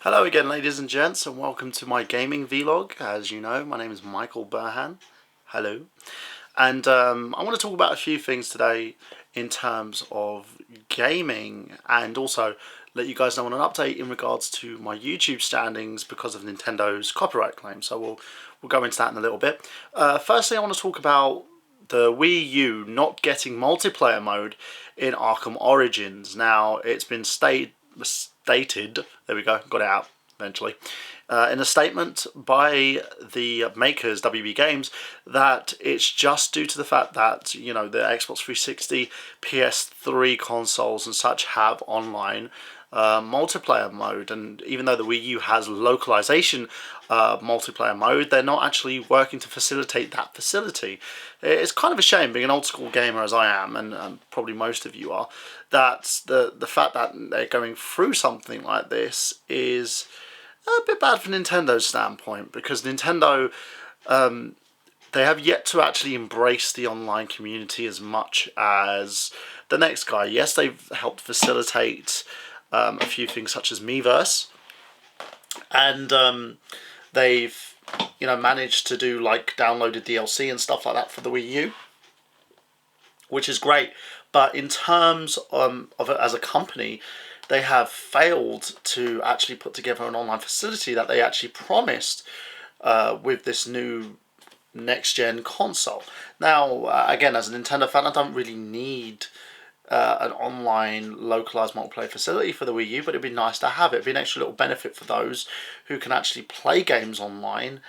Hello again, ladies and gents, and welcome to my gaming vlog. As you know, my name is Michael Burhan. Hello. And I want to talk about a few things today in terms of gaming, and also let you guys know on an update in regards to my YouTube standings because of Nintendo's copyright claim. So we'll go into that in a little bit. Firstly, I want to talk about the Wii U not getting multiplayer mode in Arkham Origins. Now, it's been stated, there we go, got it out eventually, in a statement by the makers, WB Games, that it's just due to the fact that, you know, the Xbox 360, PS3 consoles and such have online multiplayer mode, and even though the Wii U has localization multiplayer mode, they're not actually working to facilitate that facility. It's kind of a shame, being an old school gamer as I am, and probably most of you are, that the fact that they're going through something like this is a bit bad from Nintendo's standpoint, because Nintendo, they have yet to actually embrace the online community as much as the next guy. Yes, they've helped facilitate a few things such as Miiverse, and they've, you know, managed to do like downloaded DLC and stuff like that for the Wii U, which is great. But in terms of it as a company, they have failed to actually put together an online facility that they actually promised with this new next-gen console. Now, again, as a Nintendo fan, I don't really need an online localized multiplayer facility for the Wii U, but it'd be nice to have it. It'd be an extra little benefit for those who can actually play games online.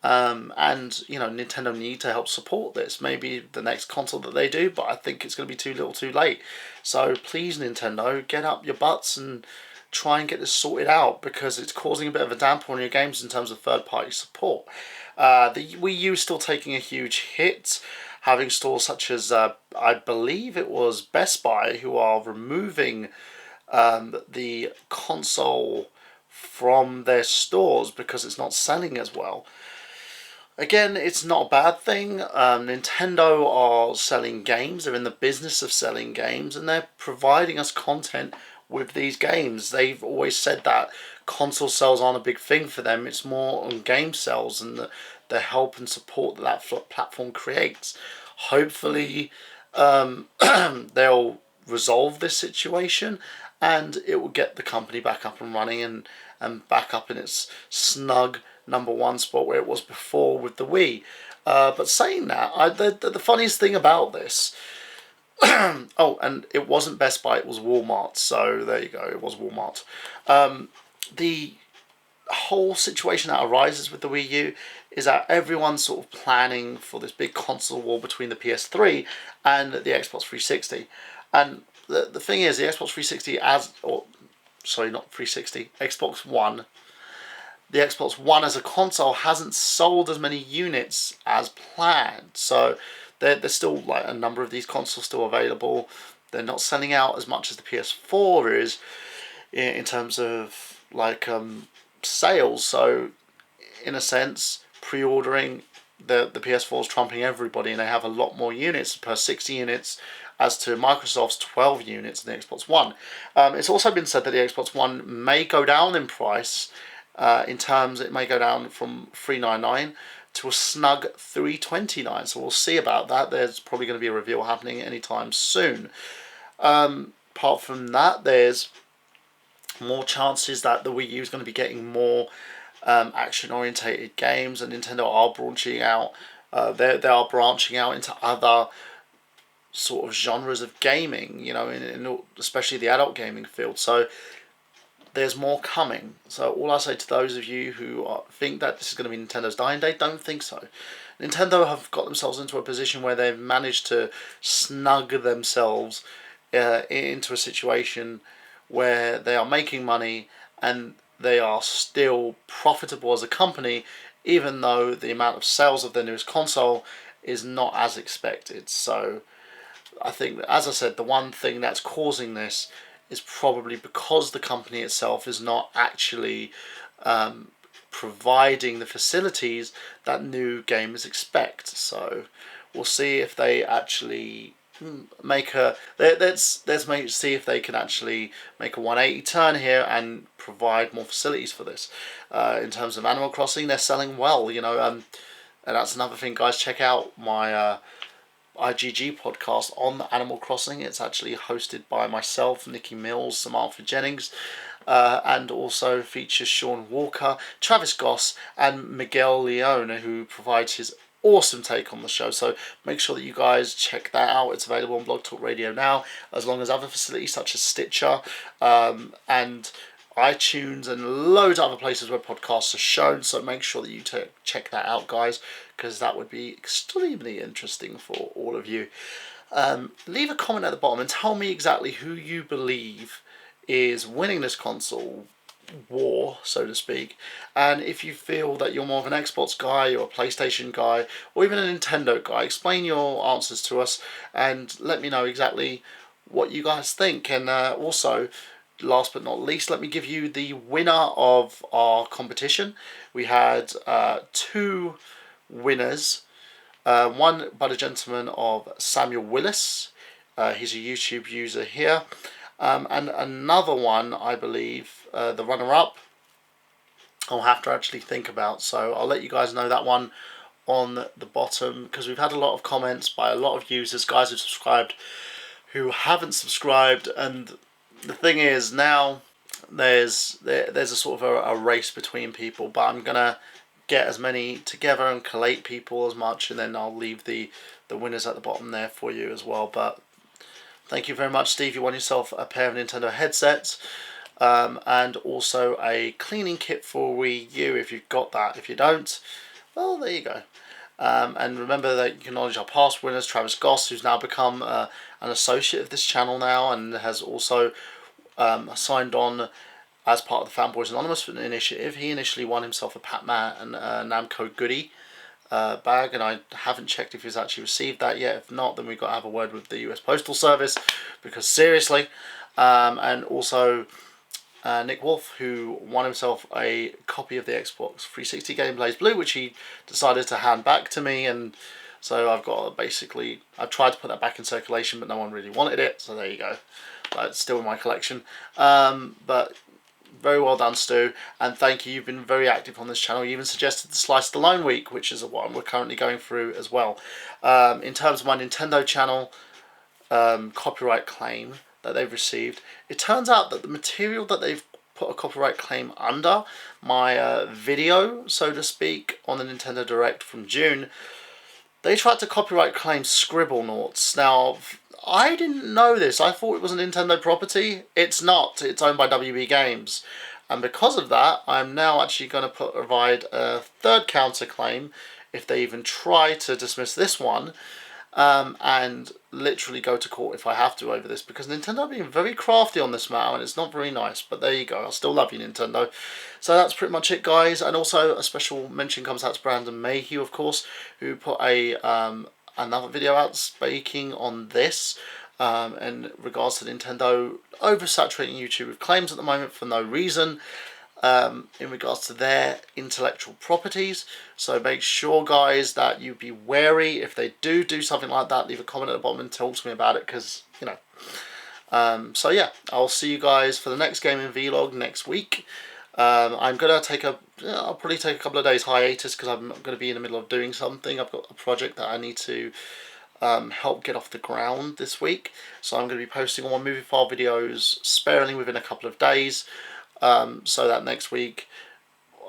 And, you know, Nintendo need to help support this. Maybe the next console that they do, but I think it's going to be too little too late. So please, Nintendo, get up your butts and try and get this sorted out, because it's causing a bit of a damper on your games in terms of third-party support. The Wii U is still taking a huge hit, having stores such as, I believe it was Best Buy, who are removing the console from their stores because it's not selling as well. Again, it's not a bad thing. Nintendo are selling games. They're in the business of selling games, and they're providing us content with these games. They've always said that console sales aren't a big thing for them. It's more on game sales and the help and support that platform creates. Hopefully, they'll resolve this situation, and it will get the company back up and running and back up in its snug #1 spot where it was before with the Wii. But saying that, the funniest thing about this, oh, and it wasn't Best Buy, it was Walmart, so there you go, it was Walmart. The whole situation that arises with the Wii U is that everyone's sort of planning for this big console war between the PS3 and the Xbox 360. And the thing is, the Xbox 360 Xbox One, the Xbox One as a console hasn't sold as many units as planned. So there's still like a number of these consoles still available. They're not selling out as much as the PS4 is in terms of like sales. So in a sense, pre-ordering the PS4 is trumping everybody, and they have a lot more units per 60 units as to Microsoft's 12 units in the Xbox One. It's also been said that the Xbox One may go down in price. In terms, it may go down from $399 to a snug $329. So we'll see about that. There's probably going to be a reveal happening anytime soon. Apart from that, there's more chances that the Wii U is going to be getting more action-orientated games, and Nintendo are branching out. They are branching out into other sort of genres of gaming, you know, in especially the adult gaming field. So there's more coming. So all I say to those of you who think that this is going to be Nintendo's dying day, don't think so. Nintendo have got themselves into a position where they've managed to snug themselves into a situation where they are making money and they are still profitable as a company, even though the amount of sales of their newest console is not as expected. So I think, as I said, the one thing that's causing this is probably because the company itself is not actually providing the facilities that new gamers expect. So we'll see if they actually make a let's see if they can actually make a 180 turn here and provide more facilities for this. In terms of Animal Crossing, they're selling well, you know, and that's another thing, guys. Check out my IGG podcast on Animal Crossing. It's actually hosted by myself, Nikki Mills, Samantha Jennings, and also features Sean Walker, Travis Goss, and Miguel Leone, who provides his awesome take on the show. So make sure that you guys check that out. It's available on Blog Talk Radio now, as long as other facilities such as Stitcher and iTunes and loads of other places where podcasts are shown. So make sure that you check that out, guys, because that would be extremely interesting for all of you. Leave a comment at the bottom and tell me exactly who you believe is winning this console war, so to speak, and if you feel that you're more of an Xbox guy or a PlayStation guy or even a Nintendo guy, explain your answers to us and let me know exactly what you guys think. And also, last but not least, let me give you the winner of our competition. We had 2 winners, one by the gentleman of Samuel Willis. He's a YouTube user here. And another one, I believe, the runner-up, I'll have to actually think about. So I'll let you guys know that one on the bottom, because we've had a lot of comments by a lot of users, guys who've subscribed, who haven't subscribed. And the thing is, now there's a sort of a race between people, but I'm gonna get as many together and collate people as much, and then I'll leave the winners at the bottom there for you as well. But thank you very much, Steve. You won yourself a pair of Nintendo headsets, and also a cleaning kit for Wii U if you've got that. If you don't, well, there you go. And remember that you can acknowledge our past winners, Travis Goss, who's now become an associate of this channel now, and has also signed on as part of the Fanboys Anonymous initiative. He initially won himself a Pac-Man and Namco goodie bag, and I haven't checked if he's actually received that yet. If not, then we've got to have a word with the US Postal Service, because seriously. And also Nick Wolf, who won himself a copy of the Xbox 360 game Blaze Blue, which he decided to hand back to me, and so I've got I've tried to put that back in circulation, but no one really wanted it, so there you go. But it's still in my collection. But very well done, Stu, and thank you. You've been very active on this channel. You even suggested the Slice the Line week, which is what we're currently going through as well. In terms of my Nintendo channel copyright claim that they've received, it turns out that the material that they've put a copyright claim under, my video, so to speak, on the Nintendo Direct from June, they tried to copyright claim Scribblenauts. Now, I didn't know this. I thought it was a Nintendo property. It's not. It's owned by WB Games. And because of that, I'm now actually going to provide a third counterclaim if they even try to dismiss this one, and literally go to court if I have to over this, because Nintendo are being very crafty on this matter and it's not very nice. But there you go. I still love you, Nintendo. So that's pretty much it, guys. And also a special mention comes out to Brandon Mayhew, of course, who put another video out speaking on this in regards to Nintendo oversaturating YouTube with claims at the moment for no reason in regards to their intellectual properties. So make sure, guys, that you be wary if they do something like that. Leave a comment at the bottom and talk to me about it, because, you know. So yeah, I'll see you guys for the next gaming vlog next week. I'm gonna I'll probably take a couple of days hiatus, because I'm gonna be in the middle of doing something. I've got a project that I need to help get off the ground this week, so I'm going to be posting all my movie file videos sparingly within a couple of days, so that next week,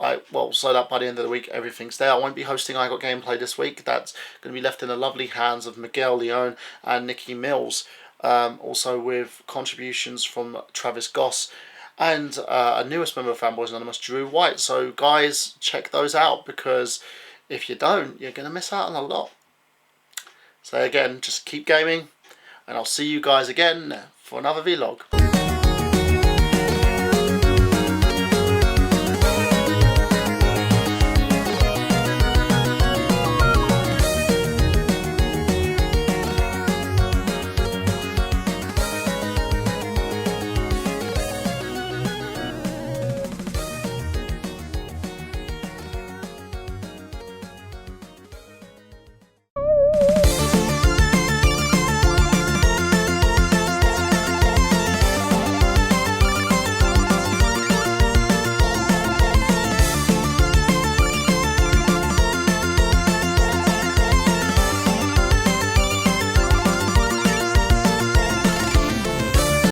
so that by the end of the week everything's there. I won't be hosting I Got Gameplay this week. That's going to be left in the lovely hands of Miguel Leone and Nikki Mills, also with contributions from Travis Goss and a newest member of Fanboys Anonymous, Drew White. So guys, check those out, because if you don't, you're going to miss out on a lot. So again, just keep gaming, and I'll see you guys again for another vlog.